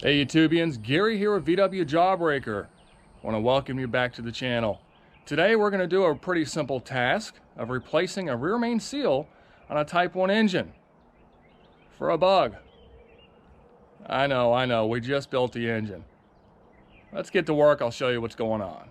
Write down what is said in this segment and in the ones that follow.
Hey YouTubians, Gary here with VW Jawbreaker. I want to welcome you back to the channel. Today we're going to do a pretty simple task of replacing a rear main seal on a Type 1 engine for a bug. I know, we just built the engine. Let's get to work, I'll show you what's going on.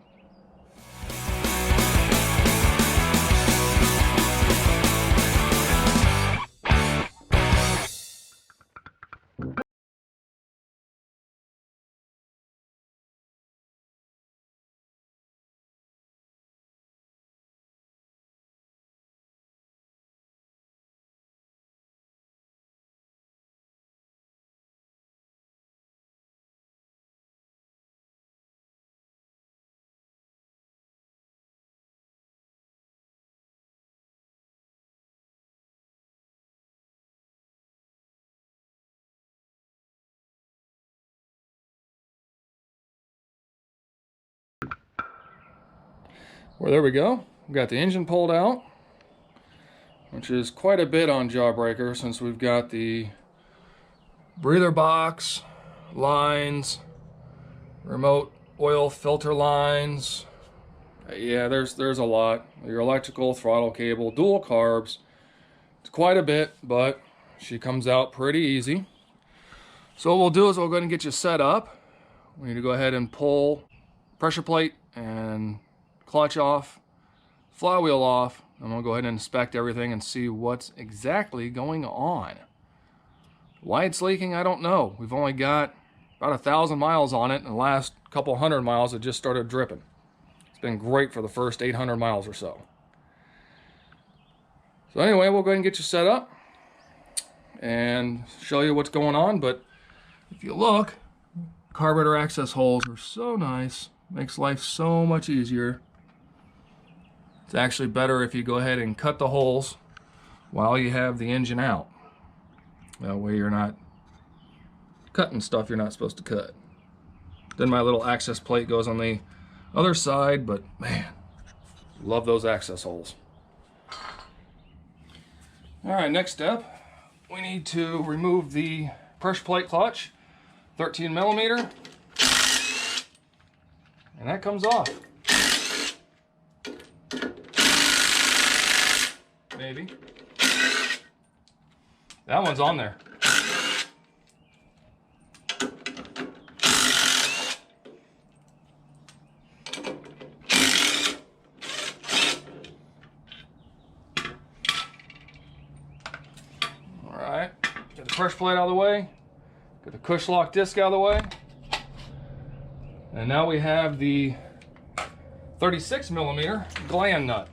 Well, there we go. We've got the engine pulled out, which is quite a bit on Jawbreaker since we've got the breather box, lines, remote oil filter lines. Yeah, there's a lot. Your electrical, throttle cable, dual carbs. It's quite a bit, but she comes out pretty easy. So what we'll do is we'll go ahead and get you set up. We need to go ahead and pull pressure plate and clutch off, flywheel off, and we'll go ahead and inspect everything and see what's exactly going on. Why it's leaking, I don't know. We've only got about 1,000 miles on it, and the last couple hundred miles it just started dripping. It's been great for the first 800 miles or so. So anyway, we'll go ahead and get you set up and show you what's going on. But if you look, carburetor access holes are so nice. Makes life so much easier. It's actually better if you go ahead and cut the holes while you have the engine out. That way you're not cutting stuff you're not supposed to cut. Then my little access plate goes on the other side, but man, love those access holes. Alright, next step, we need to remove the pressure plate clutch, 13 millimeter, and that comes off. Maybe. That one's on there. Alright, get the pressure plate out of the way, get the cush lock disc out of the way, and now we have the 36 millimeter gland nut.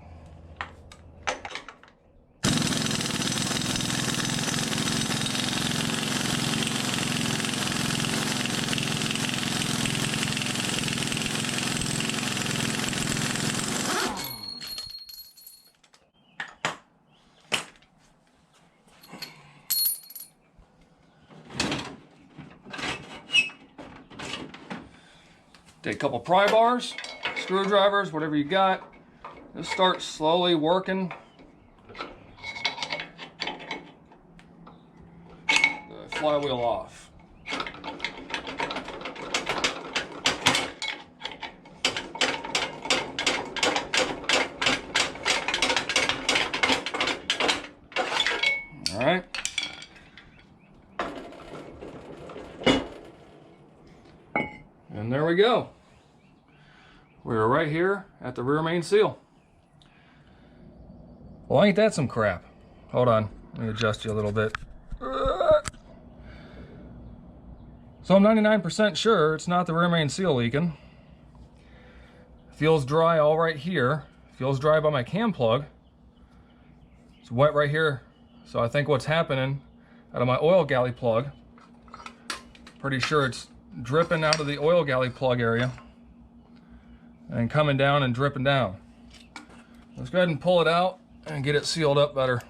Take a couple pry bars, screwdrivers, whatever you got. Just start slowly working the flywheel off. All right. And there we go. We're right here at the rear main seal. Well, ain't that some crap? Hold on, let me adjust you a little bit. So I'm 99% sure it's not the rear main seal leaking. Feels dry all right here. Feels dry by my cam plug. It's wet right here. So I think what's happening out of my oil galley plug, pretty sure it's dripping out of the oil galley plug area and coming down and dripping down. Let's go ahead and pull it out and get it sealed up better.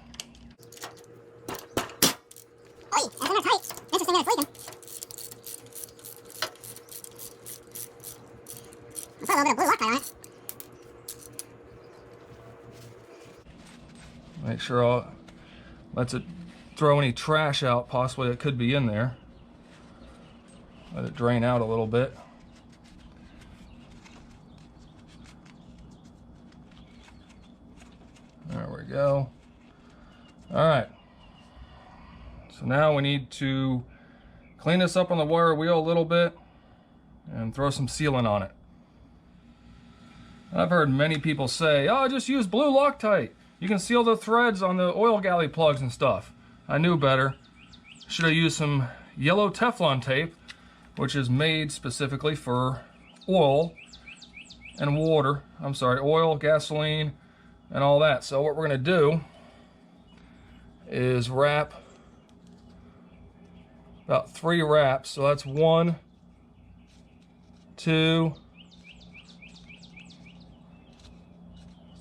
Make sure I'll lets it throw any trash out possibly that could be in there. Let it drain out a little bit. There we go. All right. So now we need to clean this up on the wire wheel a little bit and throw some sealant on it. I've heard many people say, oh, just use blue Loctite. You can seal the threads on the oil galley plugs and stuff. I knew better. Should have used some yellow Teflon tape, which is made specifically for oil and water. I'm sorry, oil, gasoline, and all that. So what we're gonna do is wrap about 3 wraps. So that's 1, 2,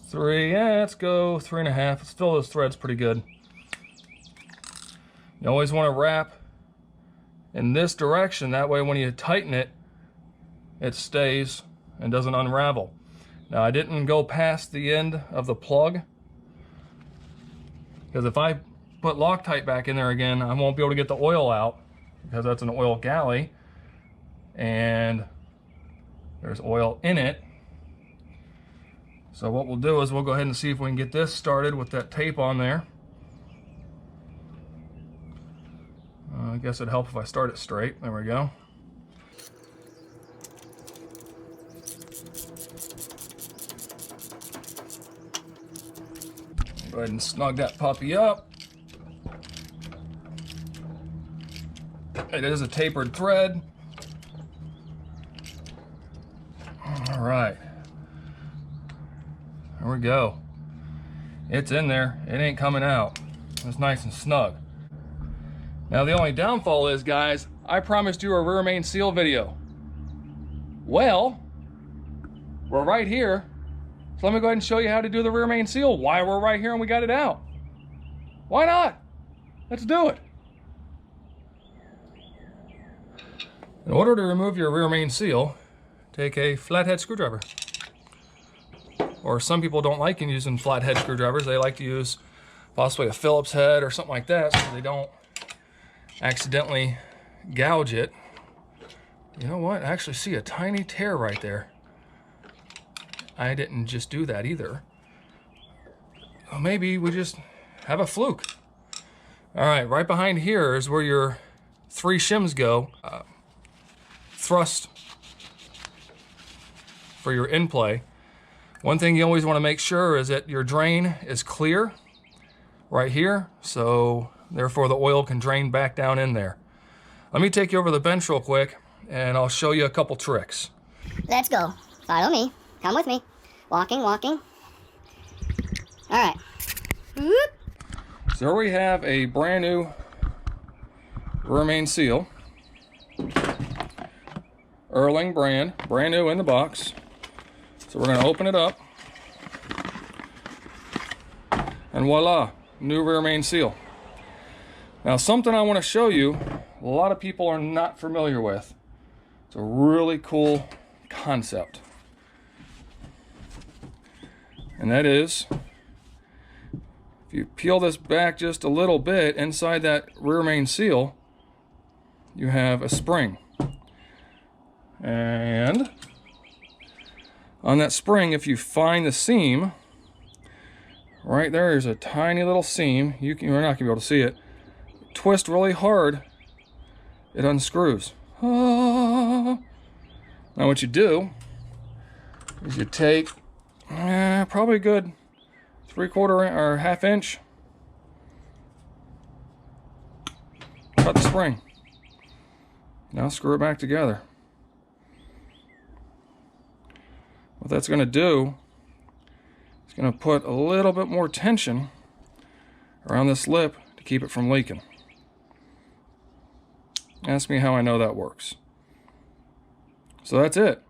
3, yeah, let's go 3.5. Let's fill those threads pretty good. You always want to wrap in this direction. That way when you tighten it, it stays and doesn't unravel. Now I didn't go past the end of the plug, because if I put Loctite back in there again, I won't be able to get the oil out, because that's an oil galley and there's oil in it. So what we'll do is we'll go ahead and see if we can get this started with that tape on there. I guess it'd help if I start it straight. There we go. Go ahead and snug that puppy up. It is a tapered thread. All right. There we go. It's in there. It ain't coming out. It's nice and snug. Now the only downfall is, guys, I promised you a rear main seal video. Well, we're right here. So let me go ahead and show you how to do the rear main seal while we're right here and we got it out. Why not? Let's do it. In order to remove your rear main seal, take a flathead screwdriver. Or some people don't like using flathead screwdrivers. They like to use possibly a Phillips head or something like that, so they don't accidentally gouge it. You know what? I actually see a tiny tear right there. I didn't just do that either. Well, maybe we just have a fluke. All right, right behind here is where your 3 shims go. Thrust for your in play. One thing you always want to make sure is that your drain is clear right here, so therefore the oil can drain back down in there. Let me take you over the bench real quick and I'll show you a couple tricks. Let's go. Follow me. Come with me. Walking, walking. All right. Whoop. So here we have a brand new rear main seal. Erling brand new in the box. So we're going to open it up, and voila, new rear main seal. Now something I want to show you, a lot of people are not familiar with. It's a really cool concept. And that is, if you peel this back just a little bit, inside that rear main seal, you have a spring. And on that spring, if you find the seam, right there is a tiny little seam. You're not going to be able to see it. Twist really hard, it unscrews. Ah. Now what you do is you take probably a good 3/4 or 1/2 inch, cut the spring. Now screw it back together. What that's going to do, it's going to put a little bit more tension around this lip to keep it from leaking. Ask me how I know that works. So that's it.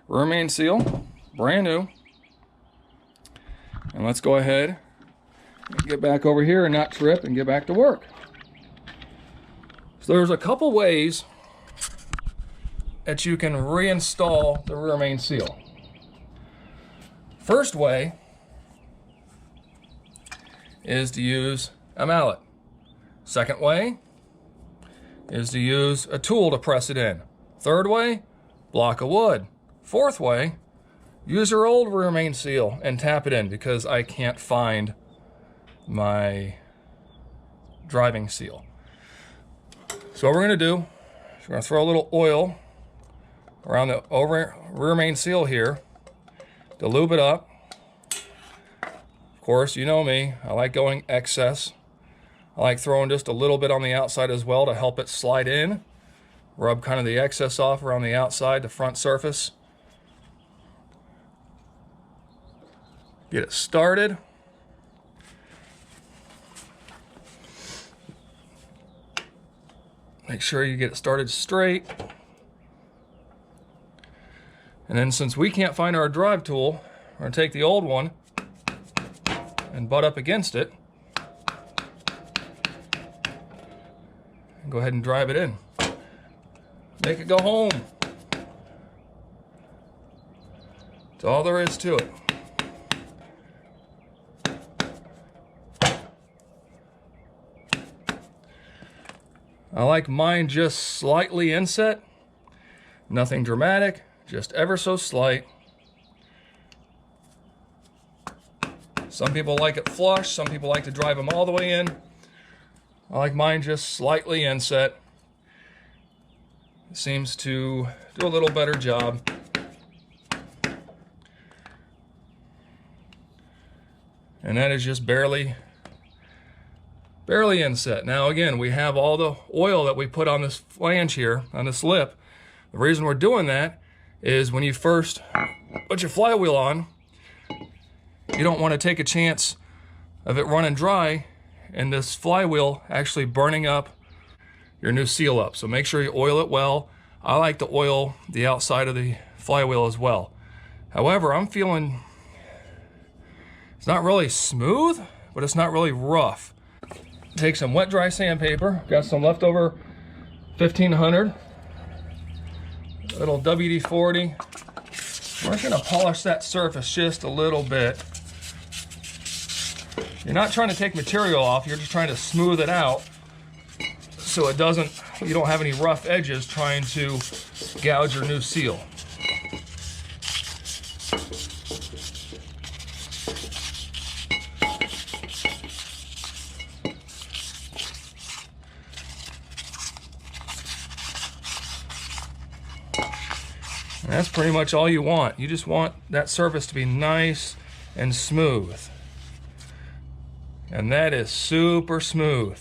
Rear main seal, brand new. And let's go ahead and get back over here and not trip and get back to work. So there's a couple ways that you can reinstall the rear main seal. First way is to use a mallet. Second way is to use a tool to press it in. Third way, block of wood. Fourth way, use your old rear main seal and tap it in because I can't find my driving seal. So what we're going to do is we're going to throw a little oil around the rear main seal here to lube it up. Of course, you know me, I like going excess. I like throwing just a little bit on the outside as well to help it slide in. Rub kind of the excess off around the outside, the front surface. Get it started. Make sure you get it started straight. And then since we can't find our drive tool, we're going to take the old one and butt up against it. And go ahead and drive it in. Make it go home. That's all there is to it. I like mine just slightly inset. Nothing dramatic, just ever so slight. Some people like it flush, some people like to drive them all the way in. I like mine just slightly inset. It seems to do a little better job. And that is just barely inset. Now again, we have all the oil that we put on this flange here, on this lip. The reason we're doing that is when you first put your flywheel on, you don't want to take a chance of it running dry and this flywheel actually burning up your new seal up. So make sure you oil it well. I like to oil the outside of the flywheel as well. However, I'm feeling it's not really smooth, but it's not really rough. Take some wet dry sandpaper. Got some leftover 1500. Little WD-40. We're just gonna polish that surface just a little bit. You're not trying to take material off, you're just trying to smooth it out so you don't have any rough edges trying to gouge your new seal. And that's pretty much all you want. You just want that surface to be nice and smooth. And that is super smooth.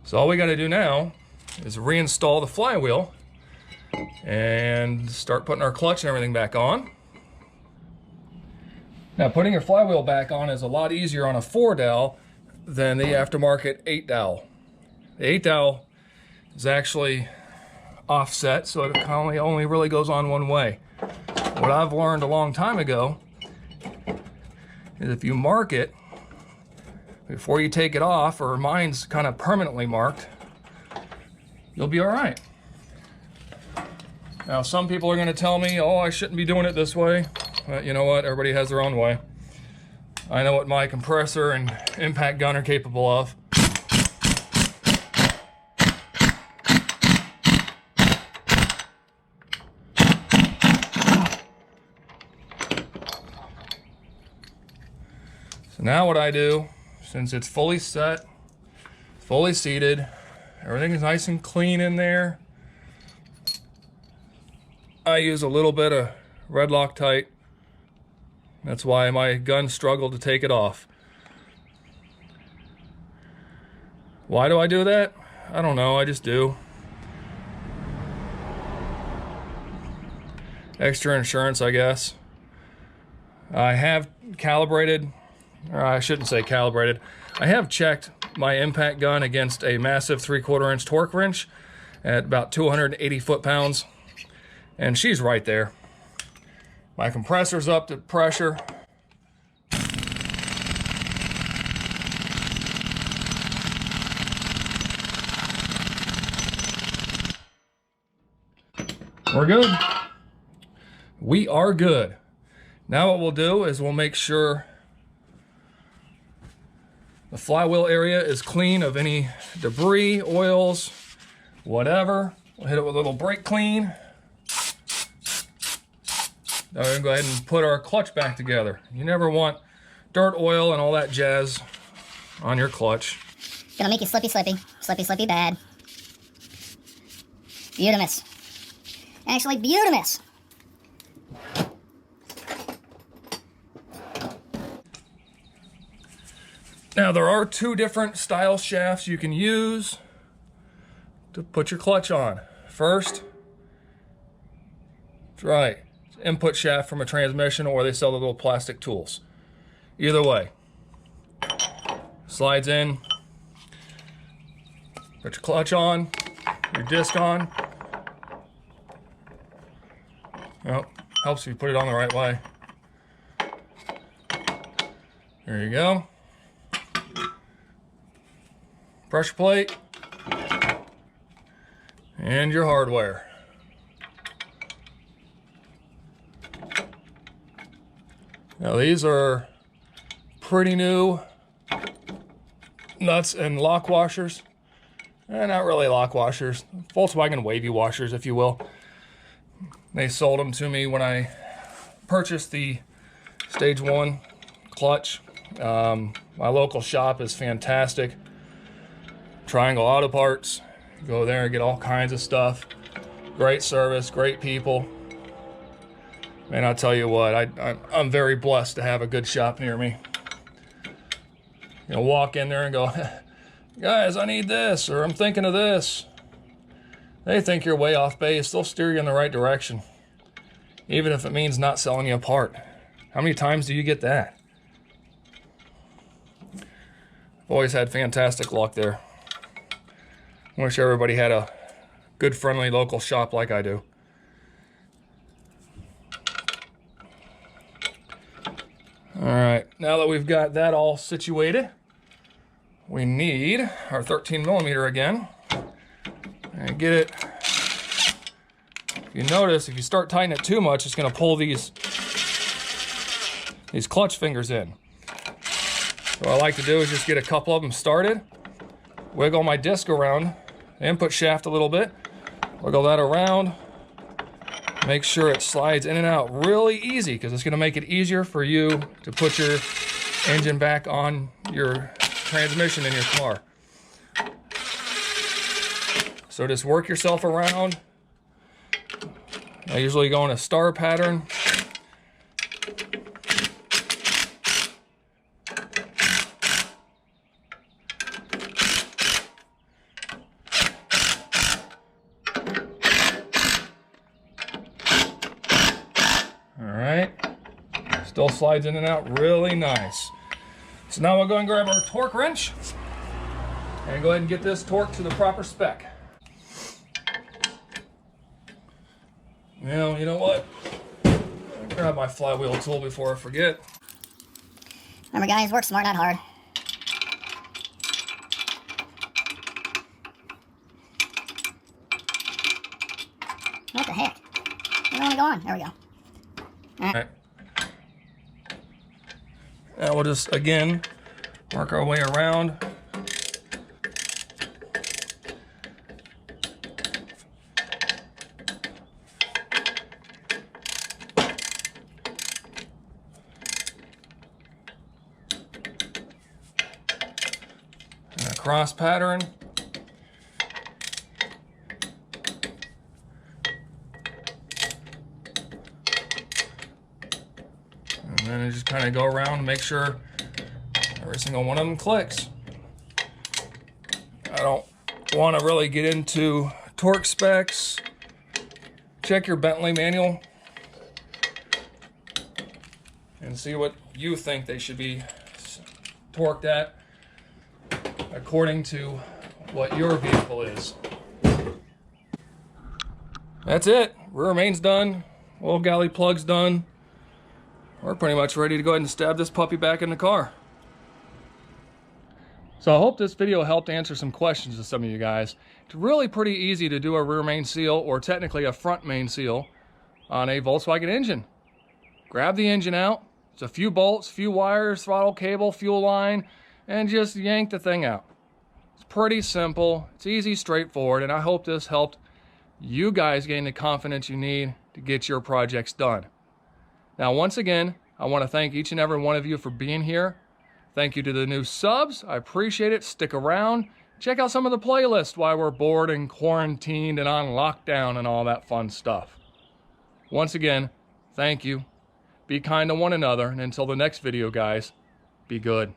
So all we got to do now is reinstall the flywheel and start putting our clutch and everything back on. Now putting your flywheel back on is a lot easier on a 4-dowel than the aftermarket 8-dowel. The 8-dowel is actually offset, so it only really goes on one way. What I've learned a long time ago is if you mark it before you take it off, or mine's kind of permanently marked, you'll be all right. Now some people are going to tell me, oh, I shouldn't be doing it this way. But you know what, everybody has their own way. I know what my compressor and impact gun are capable of. So now what I do, since it's fully set, fully seated, everything is nice and clean in there, I use a little bit of red Loctite. That's why my gun struggled to take it off. Why do I do that? I don't know, I just do. Extra insurance, I guess. I have calibrated, or I shouldn't say calibrated, I have checked my impact gun against a massive 3/4 inch torque wrench at about 280 foot-pounds, and she's right there. My compressor's up to pressure. We're good. We are good. Now what we'll do is we'll make sure the flywheel area is clean of any debris, oils, whatever. We'll hit it with a little brake clean. Now we're gonna go ahead and put our clutch back together. You never want dirt, oil, and all that jazz on your clutch. Gonna make you slippy, slippy. Slippy, slippy bad. Beautimous. Actually, beautimous. Now there are two different style shafts you can use to put your clutch on. First, that's right, input shaft from a transmission, or they sell the little plastic tools. Either way, slides in, put your clutch on, your disc on. Well, helps if you put it on the right way. There you go. Pressure plate, and your hardware. Now these are pretty new nuts and lock washers. Not really lock washers, Volkswagen wavy washers, if you will. They sold them to me when I purchased the Stage 1 clutch. My local shop is fantastic. Triangle Auto Parts. Go there and get all kinds of stuff. Great service, great people. Man, I'll tell you what, I'm very blessed to have a good shop near me. You know, walk in there and go, guys, I need this, or I'm thinking of this. They think you're way off base. They'll steer you in the right direction, even if it means not selling you a part. How many times do you get that? I've always had fantastic luck there. I wish everybody had a good, friendly local shop like I do. All right, now that we've got that all situated, we need our 13mm again. And get it. If you notice, if you start tightening it too much, it's going to pull these clutch fingers in. So what I like to do is just get a couple of them started, wiggle my disc around, the input shaft a little bit, wiggle that around, make sure it slides in and out really easy, because it's going to make it easier for you to put your engine back on your transmission in your car. So just work yourself around. I usually go in a star pattern. All right, still slides in and out really nice. So now we'll go and grab our torque wrench and go ahead and get this torque to the proper spec. Now, you know what? I'll grab my flywheel tool before I forget. Remember, guys, work smart, not hard. What the heck? I don't want to go on. There we go. All right. Now we'll just, again, work our way around. And a cross pattern. And then I just kind of go around and make sure every single one of them clicks. I don't want to really get into torque specs. Check your Bentley manual and see what you think they should be torqued at according to what your vehicle is. That's it. Rear main's done. Oil galley plug's done. We're pretty much ready to go ahead and stab this puppy back in the car. So I hope this video helped answer some questions to some of you guys. It's really pretty easy to do a rear main seal, or technically a front main seal, on a Volkswagen engine. Grab the engine out. It's a few bolts, few wires, throttle cable, fuel line, and just yank the thing out. It's pretty simple. It's easy, straightforward, and I hope this helped you guys gain the confidence you need to get your projects done. Now, once again, I want to thank each and every one of you for being here. Thank you to the new subs. I appreciate it. Stick around. Check out some of the playlists while we're bored and quarantined and on lockdown and all that fun stuff. Once again, thank you. Be kind to one another. And until the next video, guys, be good.